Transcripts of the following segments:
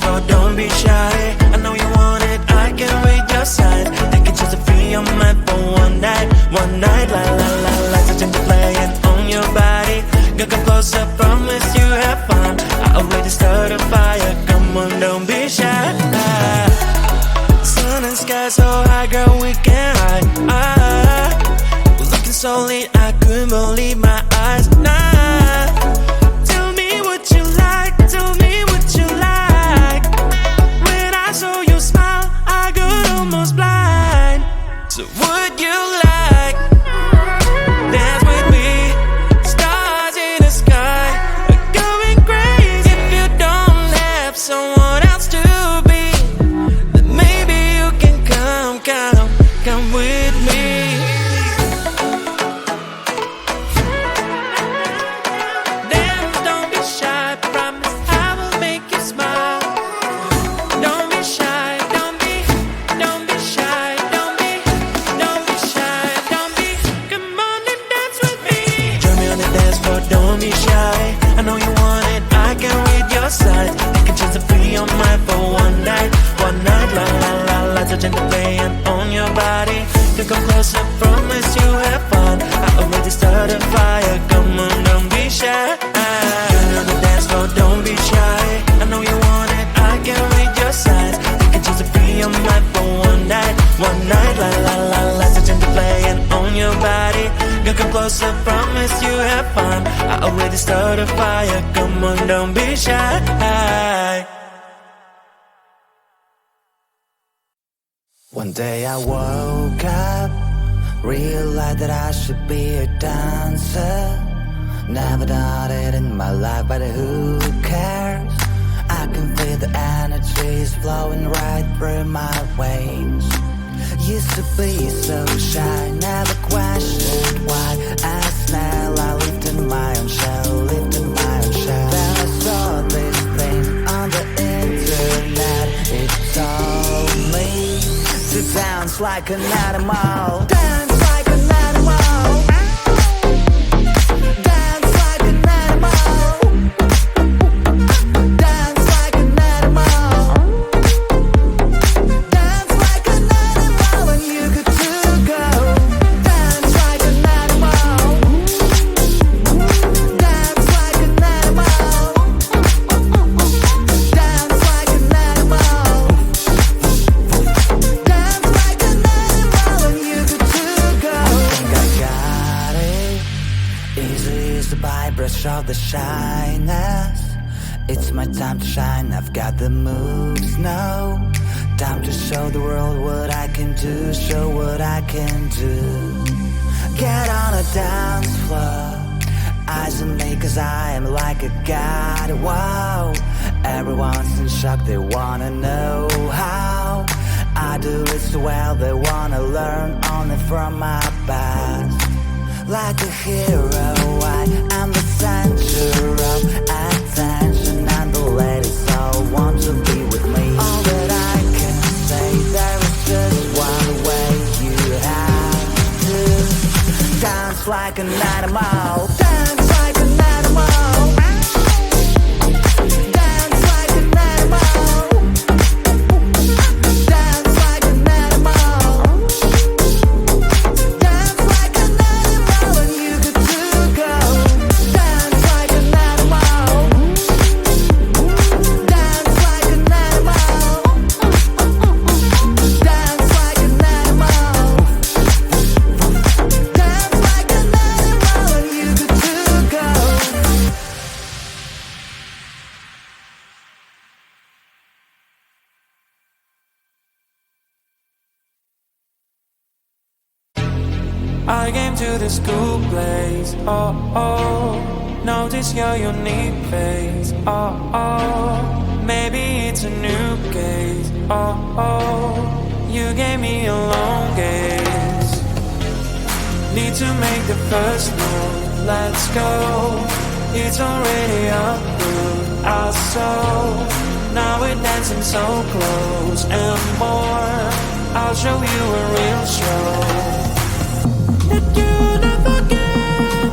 floor, don't be shy. I know you want it, I can read your signs. Take it just to free your mind for one night. One night, la la la, lights are changing, playing on your body. Gonna come closer, promise you have fun. I already started a fire, come on, don't be shy. Sun and sky so high, girl, we can hide. We're looking so lit, I couldn't believe my eyes. Tell me what you like, tell me what you like. When I saw you smile, I got almost blind. So would you like dance with me? Stars in the sky are going crazy. If you don't have someone else to be, then maybe you can come with me. Dance, don't be shy, promise I will make you smile. Don't be shy, don't be shy, don't be shy, don't be. Come on and dance with me. Join me on the dance floor, don't be shy. I know you want it, I can read your signs. Take a chance to free your mind for one night, la la la. Lights are gently playing on your body. You come closer, promise you have fun. I already started a fire, come on, don't be shy. Join me on the dance floor, don't be shy. I know you want it, I can read your signs. Take a chance to free your mind for one night, la la la. Lights are gently playing on your body. You come closer, promise you have fun. I already started a fire, come on, don't be shy. One day I woke up, realized that I should be a dancer. Never done it in my life, but who cares? I can feel the energy is flowing right through my veins. Used to be so shy, never questioned why. As now I lived in my own shell, lived in my own shell. Then I saw this thing on the internet. It told me to dance like an animal. Dance like an animal. Dance like an animal. Dance like an animal. Dance like an animal, and you good to go. Dance like an animal. Dance like an animal. Dance like an animal. Dance like an animal, and you good to go. I think I got it. Easy as the brush of the shyness. It's my time to shine, I've got the moves now. Time to show the world what I can do, show what I can do. Get on a dance floor, eyes on me cause I am like a god. Wow, everyone's in shock, they wanna know how I do it so well, they wanna learn only from my past. Like a hero, I am the center of attention, and the ladies all want to be with me. All that I can say, there is just one way. You have to dance like an animal. Dance like an animal. Dance like an animal. Dance like an animal. Dance like an animal, and you good to go. Dance like an animal. Dance like an animal. Dance like an animal. Dance like an animal, and you good to go. I came to the school place, oh, oh. Notice your unique face, oh, oh. Maybe it's a new case, oh, oh. You gave me a long gaze. Need to make the first move, let's go. It's already approved, I saw. Now we're dancing so close and more. I'll show you a real show. That you'll never get,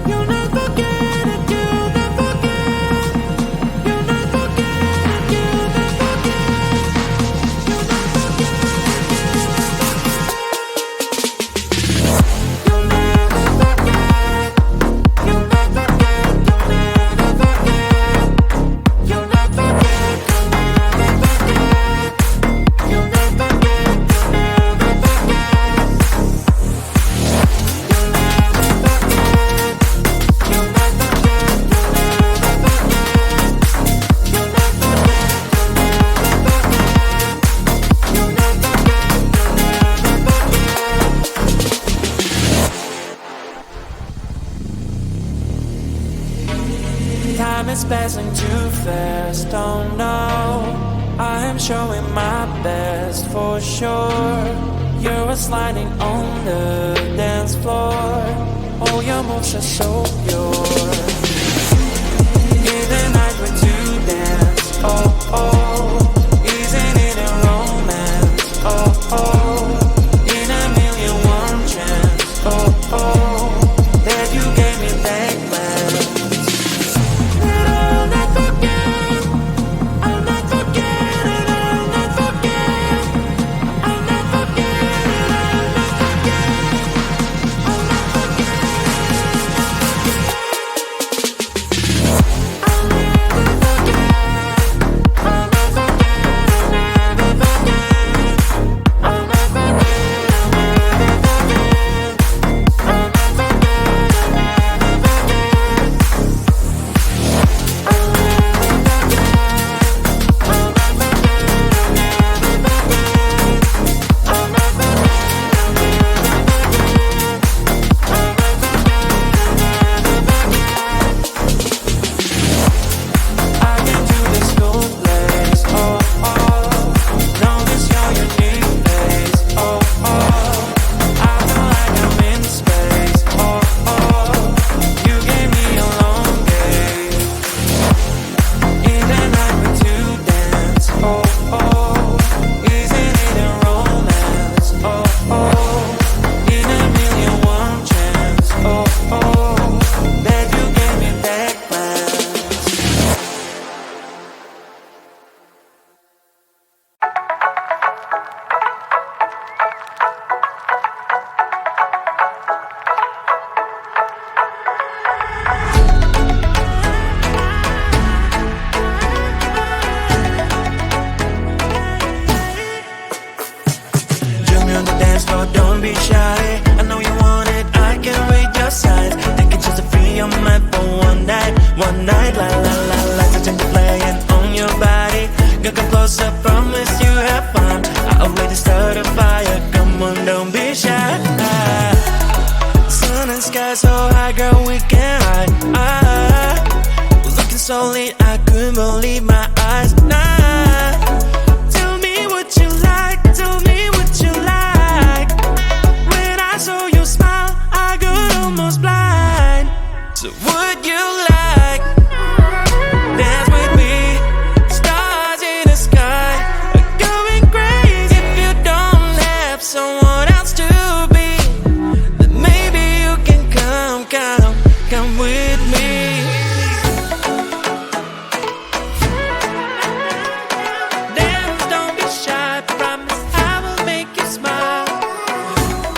you'll never get it, you'll never get, you'll never get it, you'll never Time is passing too fast, oh no, I am showing my best for sure. You're sliding on the dance floor. All your moves are so pure. In the night we're to dance, oh oh. Isn't it a romance, oh oh. In a million one chance, oh oh. That you gave me back when. And I'll not forget, I'll not forget, and I'll not forget, I'll not forget, and I'll not forget, I'll not forget. I'll never forget, I'll never forget, I'll never forget, I'll never forget, I'll never I can do this coolest, oh oh. Notice your unique face, oh oh. I feel like I'm in space, oh oh. You gave me a long day. In the night we're to dance, oh oh. Isn't it a romance, oh oh. In a million one chance, oh oh. That you gave me back plans. Join me on the dance floor, don't be shy. I know you want it, I can read your signs. Think it's just a free your mind for one night, la la la la. Touching the playing on your body. Girl, come closer, promise you have fun. I already started a fire, come on, don't be shy. Sun and sky so high, girl, we can hide. Looking so lit, I couldn't believe my eyes. Nah. Tell me what you like, tell me what you like. When I saw you smile, I got almost blind. So would you like dance with me? Stars in the sky are going crazy. If you don't have someone else to be, then maybe you can come with me. Dance, don't be shy, promise I will make you smile.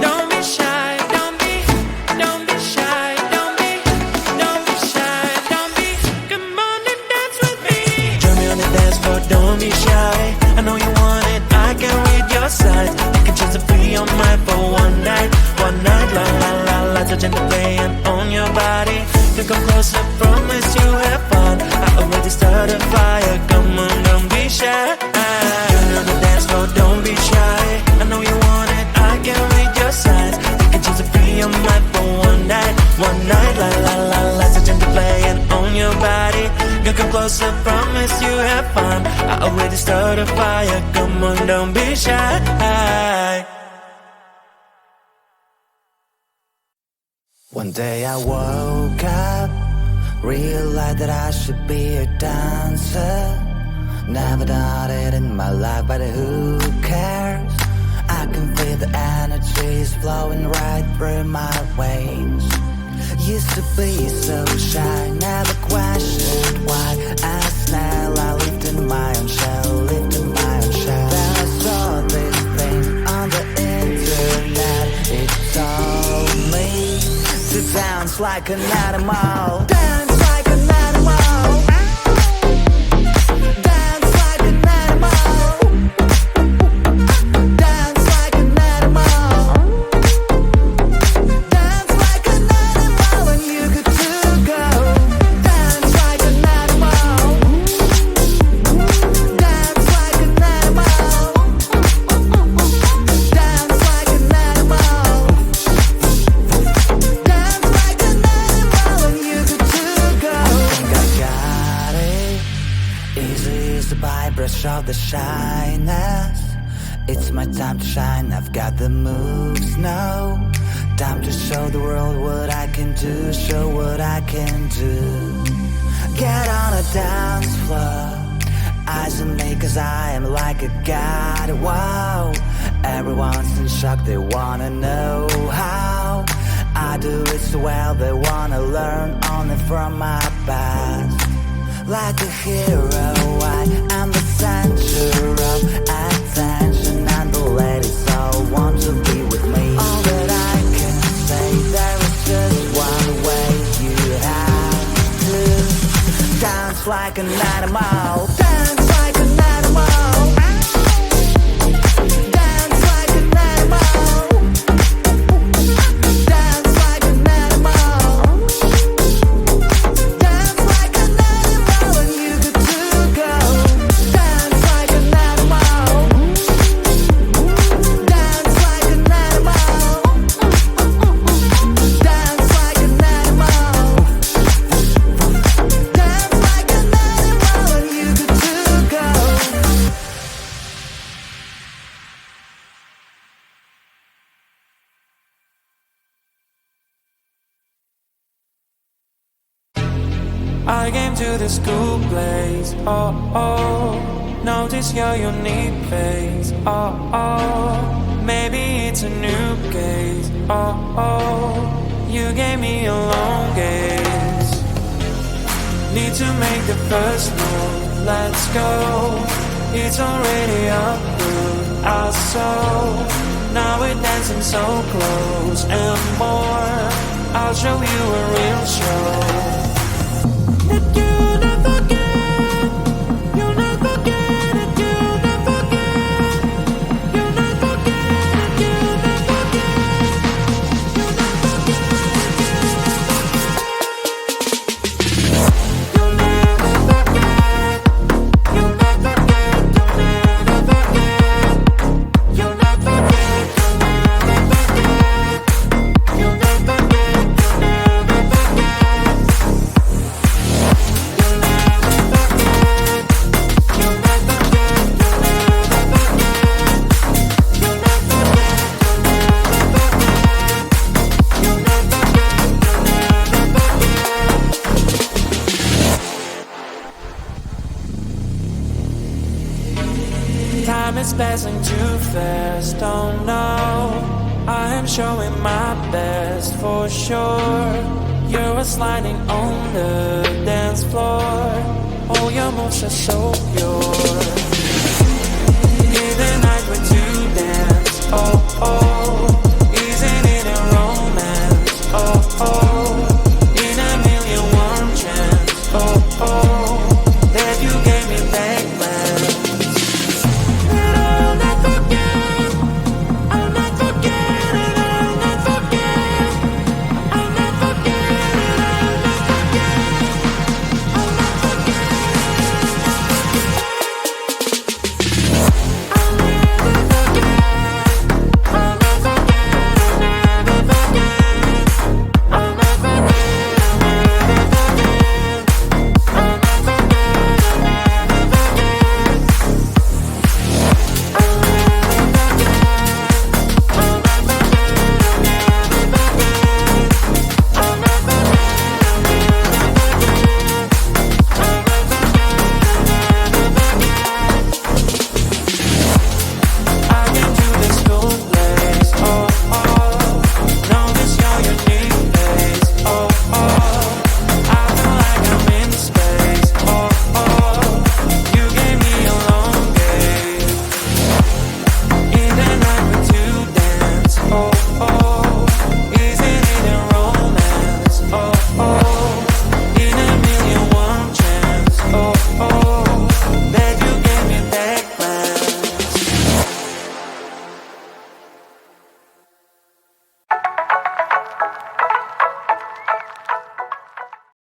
Don't be shy, don't be shy, don't be shy, don't be. Come on and dance with me. Join me on the dance floor, don't be shy. I know you want it, I can read your signs. You can choose to be on mine for one night, la la la la. Touching the playing on your body. You come closer, promise you have fun. I already started a fire, come on, don't be shy. Join me on the dance floor, don't be shy. I know you want it, I can read your signs. You can choose to be on mine for one night, la la la la. Touching the playing on your body. You come closer, promise you have fun. I already started a fire, come on, don't be shy. One day I woke up, realized that I should be a dancer. Never done it in my life, but who cares? I can feel the energies flowing right through my veins. Used to be so shy, never questioned why. As now I lived in my own shell, lived in my own shell. Then I saw this thing on the internet. It told me to dance like an animal. Dance like an animal. Dance like an animal. Dance like an animal. Dance like an animal when you get to go. Dance like an animal. Dance like an animal. Dance like an animal. Dance like an animal when by brush of the shyness. It's my time to shine, I've got the moves now. Time to show the world what I can do, show what I can do. Get on a dance floor, eyes on me cause I am like a god, wow. Everyone's in shock, they wanna know how I do it so well, they wanna learn only from my past. Like a hero, I am the center of attention, and the ladies all want to be with me. All that I can say, there is just one way. You have to dance like an animal. Dance like an animal. Dance like an animal. Dance like an animal. Dance like an animal, and you good to go. Dance like an animal. Dance like an animal. Dance like an animal. Dance like an animal, and you good to go. I came to this cool place, oh, oh. Notice your unique face, oh, oh. Maybe it's a new case, oh, oh. You gave me a long gaze. Need to make the first move, let's go. It's already up to our soul. Now we're dancing so close and more. I'll show you a real show. That you'll never get, you'll never get it, you'll never get, you'll never get it, you'll never get, you'll never get it, you'll never forget, you'll never get, you'll never get, you'll never get, you'll never get, you'll never get, time is passing too fast, oh no. I am showing my best for sure. You're sliding on the dance floor. All your moves are so pure.